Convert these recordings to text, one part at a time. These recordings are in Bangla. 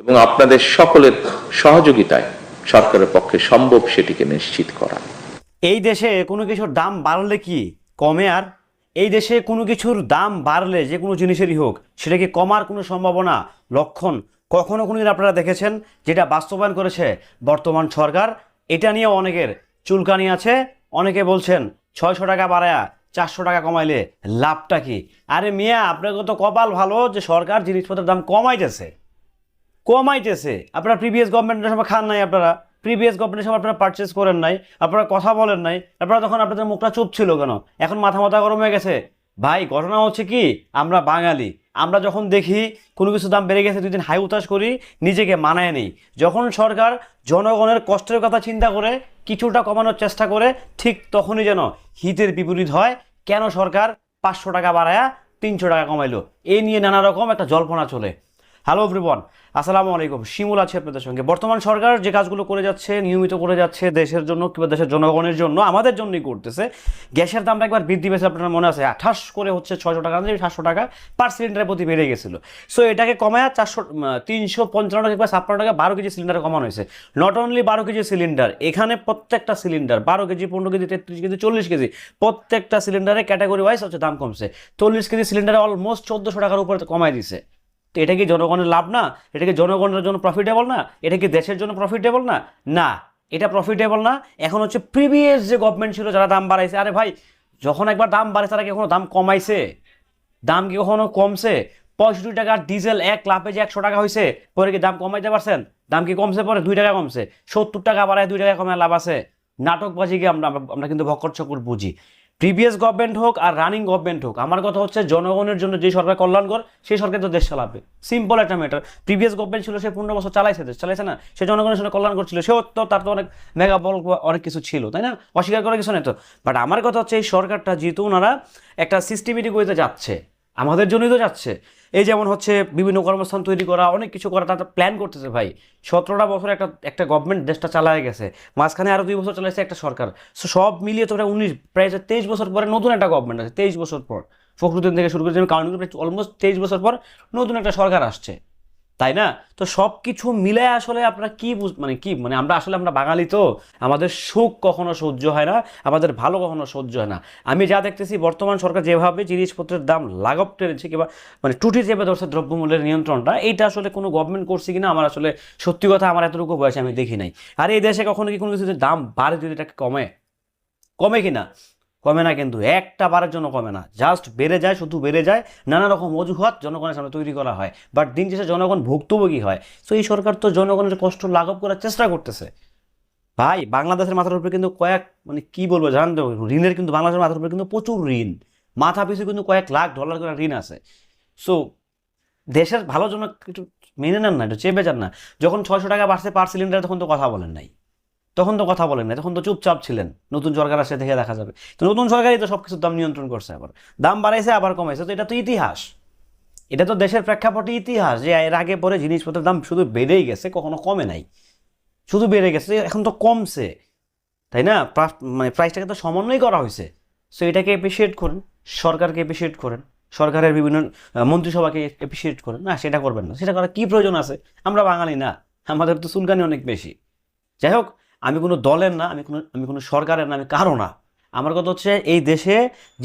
এবং আপনাদের সকলের সহযোগিতায় সরকারের পক্ষে সম্ভব সেটিকে নিশ্চিত করা। এই দেশে কোনো কিছুর দাম বাড়লে কি কমে? আর এই দেশে কোনো কিছুর দাম বাড়লে যে কোনো জিনিসেরই হোক সেটা কি কমার কোনো সম্ভাবনা লক্ষণ কখনো কোনোদিন আপনারা দেখেছেন? যেটা বাস্তবায়ন করেছে বর্তমান সরকার, এটা নিয়ে অনেকের চুলকানি আছে। অনেকে বলছেন 600 টাকা বাড়ায়া 400 টাকা কমাইলে লাভটা কি? আরে মিয়া, আপনার তো কপাল ভালো যে সরকার জিনিসপত্রের দাম কমাইতেছে। আপনারা প্রিভিয়াস গভর্নমেন্টের সময় খান নাই, আপনারা প্রিভিয়াস গভর্নমেন্টের সময় আপনারা পারচেস করেন নাই, আপনারা কথা বলেন নাই, আপনারা তখন আপনাদের মুখটা চুপ ছিল কেন? এখন মাথা গরম হয়ে গেছে। ভাই, ঘটনা হচ্ছে কি, আমরা বাঙালি, আমরা যখন দেখি কোনো কিছু দাম বেড়ে গেছে 2 দিন হাই উতাস করি, নিজেকে মানায় নেই। যখন সরকার জনগণের কষ্টের কথা চিন্তা করে কিছুটা কমানোর চেষ্টা করে, ঠিক তখনই যেন হিতের বিপরীত হয়। কেন সরকার 500 টাকা বাড়ায়া 300 টাকা কমাইলো, এই নিয়ে নানা রকম একটা জল্পনা চলে। হ্যালো এভরিওয়ান, আসসালামু আলাইকুম। শিমুল আছে আপনাদের সঙ্গে। বর্তমান সরকার যে কাজগুলো করে যাচ্ছে, নিয়মিত করে যাচ্ছে দেশের জন্য কিংবা দেশের জনগণের জন্য, আমাদের জন্যই করতেছে। গ্যাসের দামটা একবার বৃদ্ধি পেয়েছে, আপনার মনে আছে? 28 করে হচ্ছে 600 টাকা, 700 টাকা পার সিলিন্ডারের প্রতি বেড়ে গেছিল। সো এটাকে কমায় 355 টাকা কিংবা 56 টাকা 12 কেজি সিলিন্ডারে কমানো হয়েছে। নট অনলি 12 কেজি সিলিন্ডার, এখানে প্রত্যেকটা cylinder 12 KG, 15 KG, 33 KG, 40 KG, প্রত্যেকটা সিলিন্ডারে ক্যাটাগরি ওয়াইজ হচ্ছে দাম কমছে। 40 কেজি সিলিন্ডারে অলমোস্ট 1400 টাকার উপরে কমায় দিছে। তো এটা কি জনগণের লাভ না? এটা কি জনগণের জন্য প্রফিটেবল না? এটা কি দেশের জন্য প্রফিটেবল না? না, এটা প্রফিটেবল না। এখন হচ্ছে প্রিভিয়াস যে গভর্নমেন্ট ছিল যারা দাম বাড়াইছে, আরে ভাই, যখন একবার দাম বাড়ে তারা কি কখনো দাম কমাইছে? দাম কি কখনো কমছে? 65 টাকার ডিজেল 1 লাফে যে 100 টাকা হয়েছে, পরে কি দাম কমাইতে পারছেন? দাম কি কমছে? পরে 2 টাকা কমছে। 70 টাকা বাড়ায় 2 টাকা কমায় লাভ আছে? নাটকবাজি কি? আমরা কিন্তু ভক্কর চক্কর বুঝি। প্রিভিয়াস গভর্নমেন্ট হোক আর রানিং গভর্নমেন্ট হোক, আমার কথা হচ্ছে জনগণের জন্য যে সরকার কল্যাণকর, সেই সরকার তো দেশ চালাবে। সিম্পল একটা ম্যাটার। প্রিভিয়াস গভর্নমেন্ট ছিল, সে 15 বছর চালাইছে, দেশ চালাইছে না? সে জনগণের জন্য কল্যাণ করছিল, সেও তো তার তো অনেক মেগা বল অনেক কিছু ছিল, তাই না? অস্বীকার করার কিছু নেই তো। বাট আমার কথা হচ্ছে এই সরকারটা যেহেতু ওনারা একটা সিস্টেমেটিক ওয়েতে যাচ্ছে, আমাদের জন্যই তো যাচ্ছে। এই যেমন হচ্ছে বিভিন্ন কর্মস্থান তৈরি করা, অনেক কিছু করা, তারা প্ল্যান করতেছে। ভাই, 17টা বছর একটা গভর্নমেন্ট দেশটা চালায় গেছে, মাঝখানে আরও 2 বছর চালাইছে একটা সরকার। সো সব মিলিয়ে তো প্রায় 23 বছর পরে নতুন একটা গভর্নমেন্ট আছে। 23 বছর পর ফখরুদ্দিন থেকে শুরু করে কাউন্টিং প্রায় অলমোস্ট 23 বছর পর নতুন একটা সরকার আসছে, তাই না? তো সব কিছু মিলে আসলে আপনারা কি আমরা বাঙালি তো, আমাদের সুখ কখনো সহ্য হয় না, আমাদের ভালো কখনো সহ্য হয় না। আমি যা দেখতেছি বর্তমান সরকার যেভাবে জিনিসপত্রের দাম লাগাম টেনেছে কিংবা টুটি চেপে ধরছে দ্রব্যমূল্যের নিয়ন্ত্রণটা, এইটা আসলে কোনো গভর্নমেন্ট করছে কিনা আমার আসলে সত্যি কথা আমার এতটুকু বয়সে আমি দেখি নাই। আর এই দেশে কখনো কি কোনো কিছু দাম বাড়ে যদি এটাকে কমে কিনা? কমে না, কিন্তু একটা বারের জন্য কমে না, জাস্ট বেড়ে যায়, শুধু বেড়ে যায়। নানা রকম অজুহাত জনগণের সামনে তৈরি করা হয়, বাট দিন শেষে জনগণ ভুক্তভোগী হয়। সো এই সরকার তো জনগণের কষ্ট লাঘব করার চেষ্টা করতেছে। ভাই, বাংলাদেশের মাথার উপরে কিন্তু কি বলবো জানেন তো, ঋণের কিন্তু বাংলাদেশের মাথার উপরে কিন্তু প্রচুর ঋণ, মাথা পিছু কিন্তু কয়েক লাখ ডলার করে ঋণ আছে। সো দেশের ভালোর জন্য একটু মেনে নেন না, একটু চেপে যান না। যখন 600 টাকা বাড়ছে পার সিলিন্ডার, তখন তো কথা বলেন নাই, তখন তো চুপচাপ ছিলেন। নতুন সরকার আসে দেখে দেখা যাবে। তো নতুন সরকারই তো সবকিছুর দাম নিয়ন্ত্রণ করছে, আবার দাম বাড়াইছে আবার কমাইছে। তো এটা তো ইতিহাস, এটা তো দেশের প্রেক্ষাপটে ইতিহাস যে এর আগে পরে জিনিসপত্রের দাম শুধু বেড়েই গেছে, কখনো কমে নাই, শুধু বেড়ে গেছে, এখন তো কমছে, তাই না? প্রাইসটাকে তো সমন্বয় করা হয়েছে। সো এটাকে অ্যাপ্রিসিয়েট করেন, সরকারকে অ্যাপ্রিসিয়েট করেন, সরকারের বিভিন্ন মন্ত্রিসভাকে অ্যাপ্রিসিয়েট করেন। না, সেটা করবেন না, সেটা করার কি প্রয়োজন আছে? আমরা বাঙালি না, আমাদের তো চুলকানি অনেক বেশি। যাই হোক, আমি কোনো দলের না, আমি কোনো সরকারের না, আমি কারো না। আমার কথা হচ্ছে এই দেশে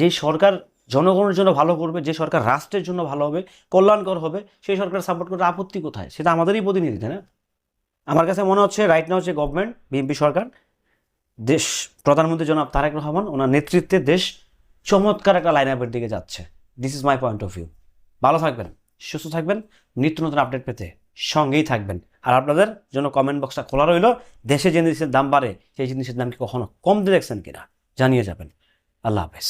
যে সরকার জনগণের জন্য ভালো করবে, যে সরকার রাষ্ট্রের জন্য ভালো হবে, কল্যাণকর হবে, সেই সরকার সাপোর্ট করতে আপত্তি কোথায়? সেটা আমাদেরই প্রতিনিধি, তাই না? আমার কাছে মনে হচ্ছে রাইট নাও হচ্ছে গভর্নমেন্ট, বিএনপি সরকার, দেশ প্রধানমন্ত্রী জনাব তারেক রহমান, ওনার নেতৃত্বে দেশ চমৎকার একটা লাইন আপের দিকে যাচ্ছে। This is my point of view. ভালো থাকবেন, সুস্থ থাকবেন, নিত্য নতুন আপডেট পেতে সঙ্গেই থাকবেন। আর আপনাদের জন্য কমেন্ট বক্সটা খোলা রইল। দেশে যে জিনিসের দাম বাড়ে, সেই জিনিসের দাম কি কখনো কমতে দেখছেন কিনা জানিয়ে যাবেন। আল্লাহ হাফেজ।